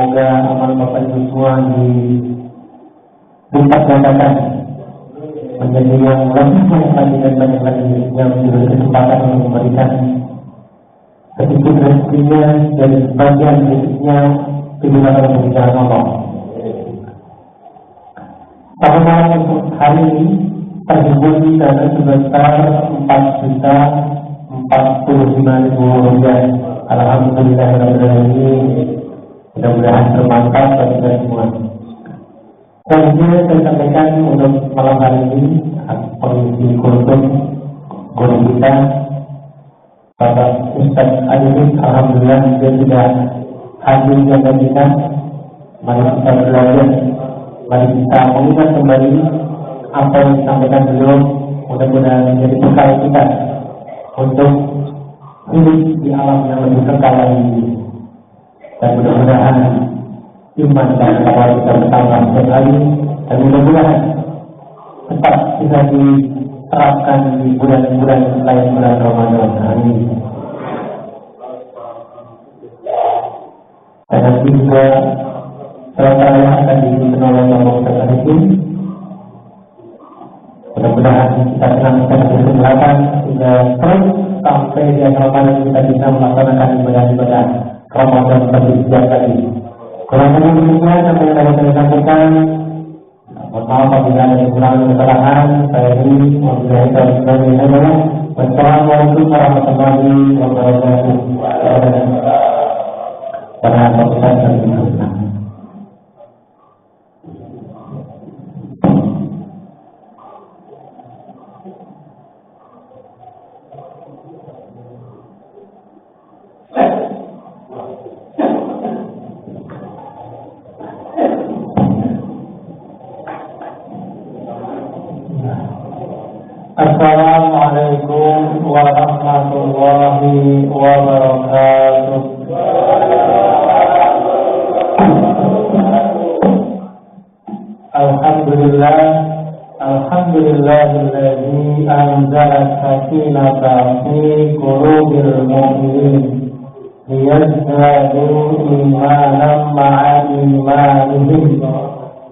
Semoga amal Bapak Ibu semua dilipat gandakan menjadi yang lebih banyak lagi dan banyak lagi yang diberi kesempatan untuk memberikan sedikit rezekinya dan sebagian rezekinya digunakan untuk jalan Allah. Pada malam untuk hari ini terhubung di dana sebesar 4.045.000 rupiah. Alhamdulillahirrahmanirrahim. Mudah-mudahan bermanfaat bagi kita semua. Selanjutnya saya sampaikan untuk malam hari ini kondisi kultum guru kita Bapak Ustaz Adil. Alhamdulillah dia sudah hadir jaga kita. Mari kita belajar, mari kita mengingat kembali apa yang disampaikan beliau. Mudah-mudahan menjadi bekal kita untuk hidup di alam yang lebih kekal lagi. Dan mudah-mudahan iman dan takwa kita bertambah setiap hari, dan mudah-mudahan tetap bisa diterapkan di bulan-bulan selain bulan Ramadan. Amin. Dan nanti juga selanjutnya akan dipimpin oleh Bapak Ustaz Arifin. Mudah-mudahan kita senantiasa berkesempatan hingga terus sampai di akhir Ramadan kita bisa melaksanakan ibadah-ibadah Ramadan bagi setiap tadi. Kurang lebih demikian apa yang dapat saya sampaikan. Mohon maaf apabila ada kekurangan kesalahan. Saya ini wabillahi taufiq wal hidayah. Wassalamualaikum warahmatullahi wabarakatuh. Pada Ustaz Arifin. Assalamualaikum warahmatullahi wabarakatuh. Alhamdulillah, alhamdulillahilladzi anzala sakinata fi qulubil mu'minin liyazdadu imanan ma'a imanihim.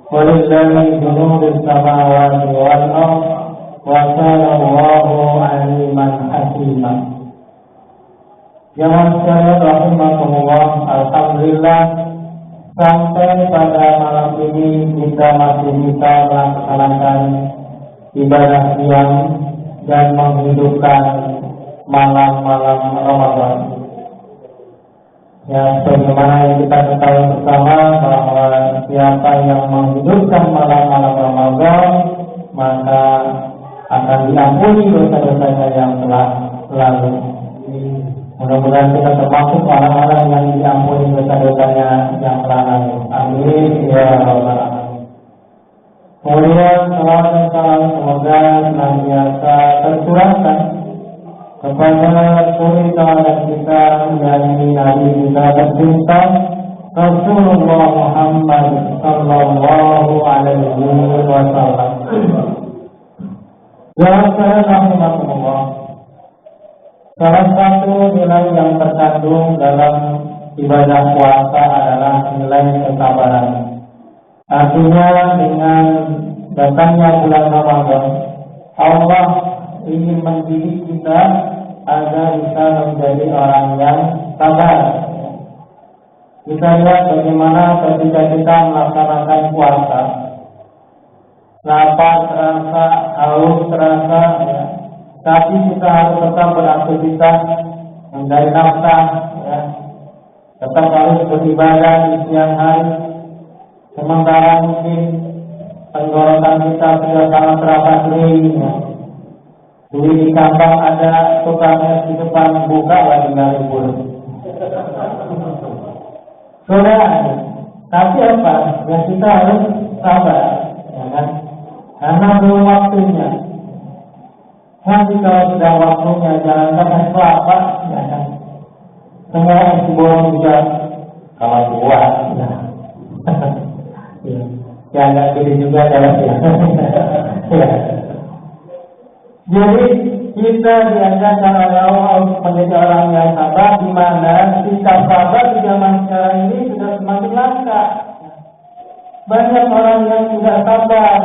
Walillahi junudus samawati wal ardh. Wa kana Allahu aliman hakima. Jamaah sekalian rahimakumullah, alhamdulillah sampai pada malam ini kita masih bisa melaksanakan ibadah siang dan menghidupkan malam-malam Ramadan. Ya, sebagaimana yang kita ketahui bersama bahwa siapa yang menghidupkan malam-malam Ramadan maka akan diampuni dosa-dosanya yang telah lalu. Mudah-mudahan kita termasuk orang-orang yang diampuni dosa-dosanya yang telah lalu. Amin ya rabbal alamin. Kemudian salawat dan salam semoga senantiasa tercurahkan kepada suri tauladan kita yakni Nabi kita tercinta Rasulullah Muhammad sallallahu alaihi wasallam. Jamaah rahimahullah, salah satu nilai yang terkandung dalam ibadah puasa adalah nilai kesabaran. Artinya dengan datangnya bulan Ramadan, Allah ingin mendidik kita agar bisa menjadi orang yang sabar. Kita lihat bagaimana ketika kita melaksanakan puasa, lapar terasa, haus terasa, ya. Tapi kita harus tetap beraktivitas mencari nafkah, ya. Tetap harus beribadah di siang hari. Sementara mungkin tenggorokan kita sudah sangat terasa kering, ya. Di kampung ada tukang es di depan buka lagi nggak libur. Sudah, tapi apa? Ya kita harus sabar, ya kan? Karena belum waktunya. Nanti kalau sudah waktunya, jangan sampai kelapa, ya kan? Semua es dibuang juga kalau buat, ya. Ya nggak jadi juga dalam ya. Ya. Jadi kita diajarkan oleh Allah untuk menjadi orang yang sabar, di mana sikap sabar di zaman sekarang ini sudah semakin langka. Banyak orang yang tidak sabar.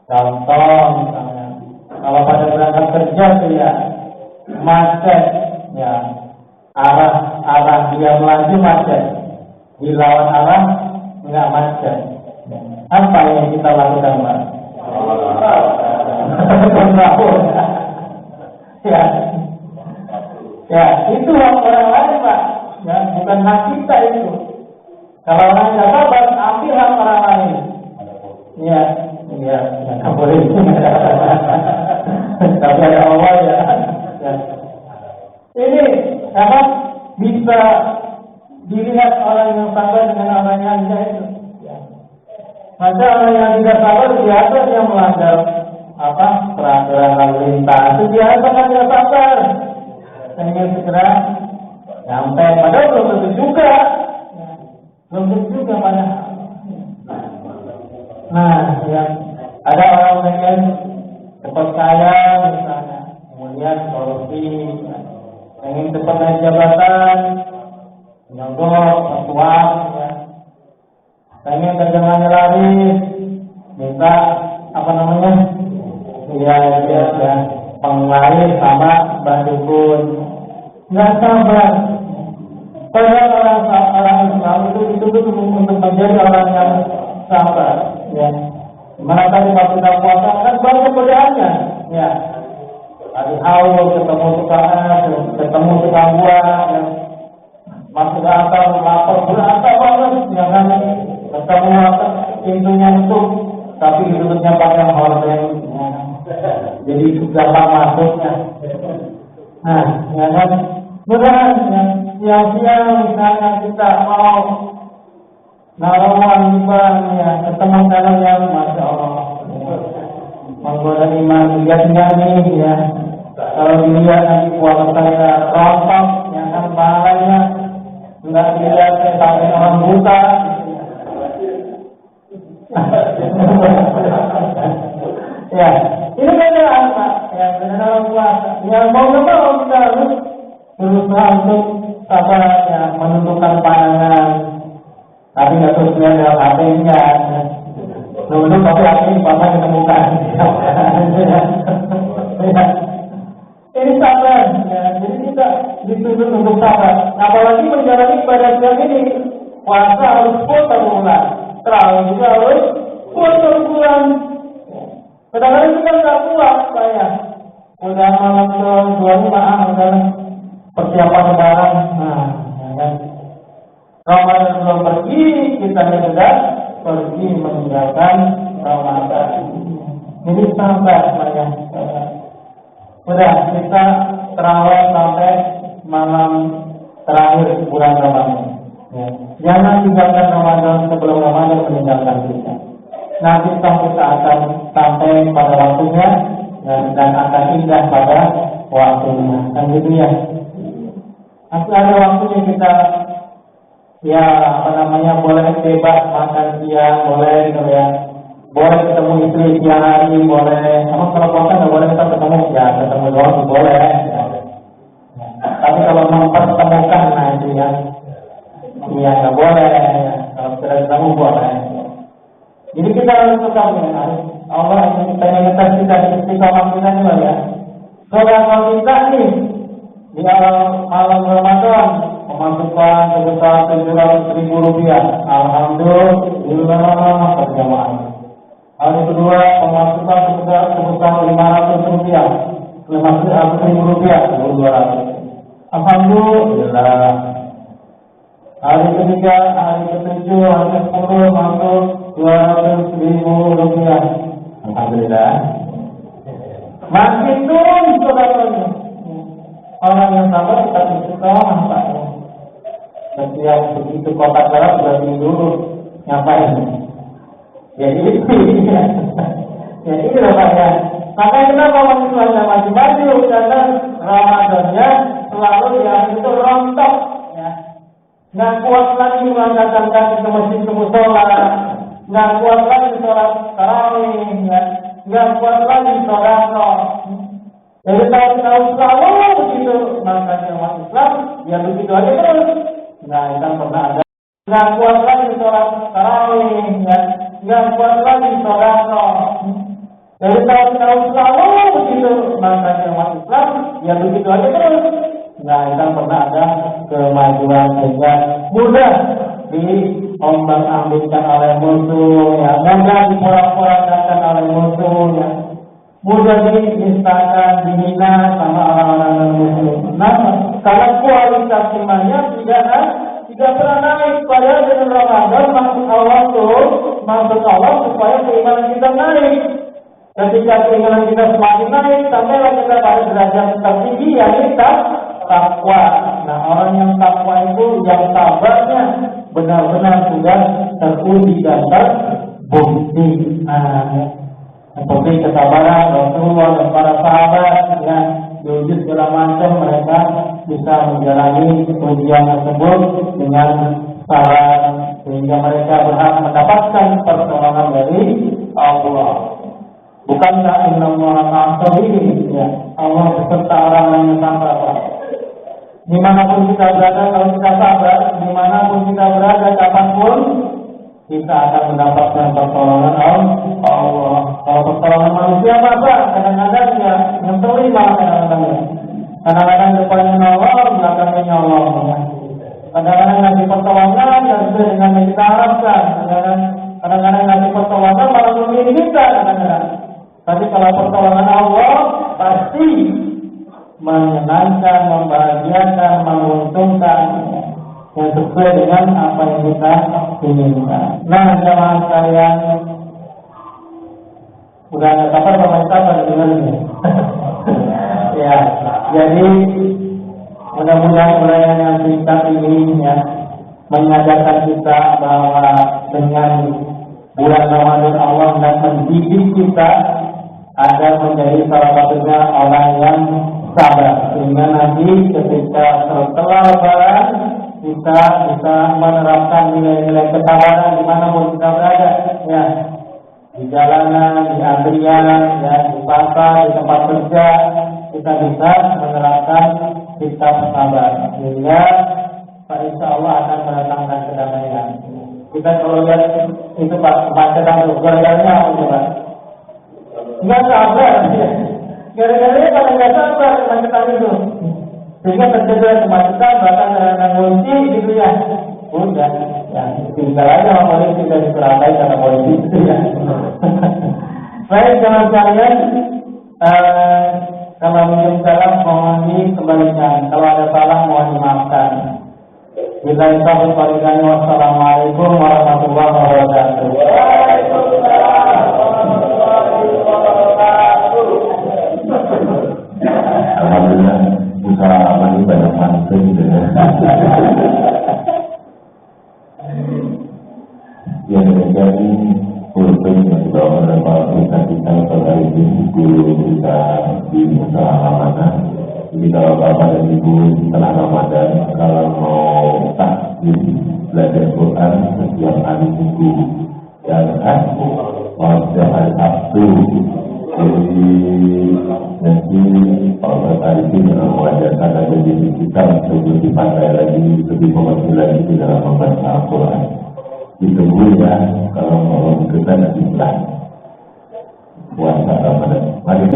Contoh misalnya, kalau pada berangkat kerja tuh ya macet, ya arah dia melaju macet, di lawan arah nggak macet. Apa yang kita lakukan, Pak? Ya, itu hak orang lain, Pak. Ya, bukan hak kita itu. Kalau orang tidak sabar, ambil hak orang lain. Ya, nggak boleh. Tapi ada Allah ya. Ini apa? Bisa dilihat orang yang sabar dengan orang yang tidak itu. Maka orang yang tidak sabar biasa dia melanggar peraturan lalu lintas. Itu biasa kan dia sabar. Ingin segera sampai, padahal belum tentu juga. Belum tentu juga pada. Nah, yang ada orang pengen cepat kaya misalnya, kemudian korupsi, pengen cepat naik jabatan, nyogok, uang, ya. Pengen dagangannya laris, minta ya penglaris sama bandukun, nggak sabar. Padahal orang Islam itu dituntut untuk menjadi orang yang sabar, ya. Mana tadi waktu kita puasa kan banyak godaannya, ya. Tadi haul, ketemu tukang ketemu tukang buah, ya. Masuk akal, lapar, berasa banget, jangan ketemu pintunya tutup, tapi ditutupnya pakai horden, ya. Jadi gampang masuknya. Nah, ya kan, mudah ya, siang misalnya kita mau naruhan di bank, ya, ketemu calon yang masya Allah, menggoda iman, lihat-lihat nih, ya. Kalau dilihat nanti puasa saya rontok, ya kan, pahalanya nggak dilihat sampai orang buta. Ya, ini benar Pak. Ya, benar orang puasa. Ya, mau nggak mau kita harus berusaha untuk sabar, ya, menentukan pandangan. Tapi nggak terus lihat dalam hatinya. Dulu tapi hati bapak ditemukan. Ini sabar, ya. Jadi kita dituntut untuk sabar. Apalagi menjalani ibadah siang ini, puasa harus full bulan, terawih juga harus full bulan. Kadang-kadang kita nggak kuat, saya. Udah malam ke-25, udah persiapan lebaran. Nah, ya kan. Ramadan belum pergi, kita sudah pergi meninggalkan Ramadan. Ini sabar, saya. Sudah kita terawih sampai malam terakhir bulan Ramadan. Ya. Jangan tinggalkan Ramadan sebelum Ramadan meninggalkan kita. Nanti kita akan sampai pada waktunya dan akan indah pada waktunya. Kan gitu ya. Nanti ada waktunya kita boleh bebas makan siang, boleh gitu ya. Boleh ketemu istri siang hari, boleh. Namun kalau puasa nggak boleh kita ketemu, ya ketemu doang boleh. Ya. Tapi kalau mempertemukan, nah itu ya, nggak boleh. Ya. Kalau sudah ketemu boleh. Jadi kita harus tetap ya, Allah ingin kita istiqomah kita juga ya. Kalau kita nih di awal malam Ramadan memasukkan sebesar 700.000 rupiah, alhamdulillah berjamaah. Hari kedua pemasukan sebesar 500 rupiah, 500.000 rupiah, 200. Alhamdulillah. Hari ketiga, hari ketujuh, hari ke-10 masuk 200.000 rupiah. Alhamdulillah. Makin turun saudara-saudara. Orang yang sabar kita istiqomah, Pak. Setiap begitu kotak darah berarti dulu ngapain? Jadi itu Pak ya. Makanya kenapa manusia masih maju karena Ramadannya selalu yang itu rontok, ya. Nggak kuat lagi mengangkatkan kaki ke masjid ke musola, nggak kuat lagi sholat tarawih, ya. Nggak kuat lagi sholat. Jadi tahu selalu begitu makanya umat Islam, ya begitu aja terus. Nah, kita pernah ada nggak kuat lagi sholat tarawih, ya, nggak kuat lagi sholat roh. Jadi tahu selalu begitu makanya umat Islam, ya begitu aja terus. Nah, kita pernah ada kemajuan sehingga mudah diombang-ambingkan oleh musuh, ya, mudah diporak-porandakan oleh musuh, ya, mudah dinistakan, dihina sama orang-orang non-muslim. Nah, karena kualitas imannya tidak pernah naik. Padahal dengan Ramadan maksud Allah supaya keimanan kita naik. Ketika keimanan kita semakin naik, sampailah kita pada derajat tertinggi yang takwa. Nah, orang yang takwa itu yang sabarnya benar-benar sudah teruji dan terbukti. Seperti kesabaran Rasulullah dan para sahabat, ya, diuji segala macam, mereka bisa menjalani ujian tersebut dengan sabar sehingga mereka berhak mendapatkan pertolongan dari Allah. Bukankah innallaha ma'as-sabirin, ya, Allah beserta orang yang sabar. Dimanapun kita berada, kalau kita sabar, dimanapun kita berada, kapanpun kita akan mendapatkan pertolongan Allah. Kalau pertolongan manusia apa? Kadang-kadang ya ngeselin malah kadang-kadang depannya Allah, belakangnya Allah. Kadang-kadang ngasih pertolongan yang sesuai dengan yang kita harapkan. Kadang-kadang ngasih pertolongan malah memilih kita kadang-kadang. Tapi kalau pertolongan Allah pasti menyenangkan, membahagiakan, menguntungkan, yang sesuai dengan apa yang kita inginkan. Nah, jemaah sekalian, udah ada kabar pemerintah pada dengarnya. Ya, jadi mudah-mudahan uraian yang singkat ini, ya, mengajarkan kita bahwa dengan bulan Ramadan Allah dan mendidik kita agar menjadi salah satunya orang yang sabar, sehingga nanti ketika setelah Lebaran kita bisa menerapkan nilai-nilai kesabaran dimanapun kita berada, ya, di jalanan, di antrian, ya, di pasar, di tempat kerja, kita bisa menerapkan sikap sabar sehingga insya Allah akan mendatangkan kedamaian. Kita kalau lihat itu Pak kemacetan itu gara-garanya apa coba? Nggak sabar, ya. Gara-garanya pada nggak sabar kemacetan itu. Sehingga terjadi kemacetan bahkan dengan polisi gitu ya. Udah, ya tinggal aja sama polisi dan diseratai karena polisi itu ya. Baik teman sekalian, kalau mungkin salah mohon dikembalikan, kalau ada salah mohon dimaafkan. Bila kita berpamitan, wassalamualaikum warahmatullahi wabarakatuh. Alhamdulillah, usaha amal ini banyak manfaat gitu ya. Yang menjadi pulpen yang dibawa oleh kita pada ini guru kita di usaha amanah. Jadi kalau Bapak dan Ibu setelah Ramadan kalau mau takjil belajar Quran setiap hari Minggu dan mau setiap hari Sabtu. Jadi nanti kalau Bapak itu mengajarkan ada di kita untuk lebih pandai lagi, lebih mengerti lagi di dalam membaca Al-Quran. Ditunggu ya kalau mau kita nanti puasa Ramadan. Mari